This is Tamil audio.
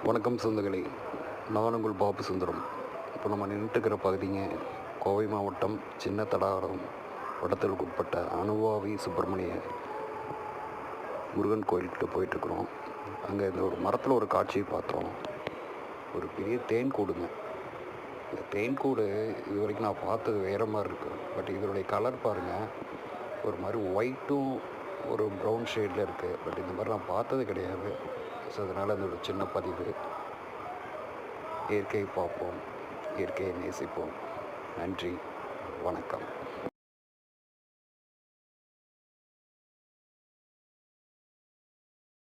வணக்கம் சொந்தங்களே, நான் உங்கள் பாபு சுந்தரம். இப்போ நம்ம நின்றுட்டுருக்கிற பகுதிங்க கோவை மாவட்டம் சின்ன தடாகம் வட்டத்திற்கு உட்பட்ட அனுவாவி சுப்பிரமணிய முருகன் கோயில்கிட்ட போயிட்டுருக்குறோம். அங்கே இந்த ஒரு மரத்தில் ஒரு காட்சியை பார்த்தோம். ஒரு பெரிய தேன் கூடுங்க. இந்த தேன் கூடு இது வரைக்கும் நான் பார்த்தது வேறு மாதிரி இருக்குது. பட் இதனுடைய கலர் பாருங்கள், ஒரு மாதிரி ஒயிட்டும் ஒரு ப்ரௌன் ஷேடில் இருக்குது. பட் இந்த மாதிரி நான் பார்த்தது கிடையாது. ஸோ அதனால் அந்த ஒரு சின்ன பதிவு. இயற்கையை பார்ப்போம், இயற்கையை நேசிப்போம். நன்றி, வணக்கம்.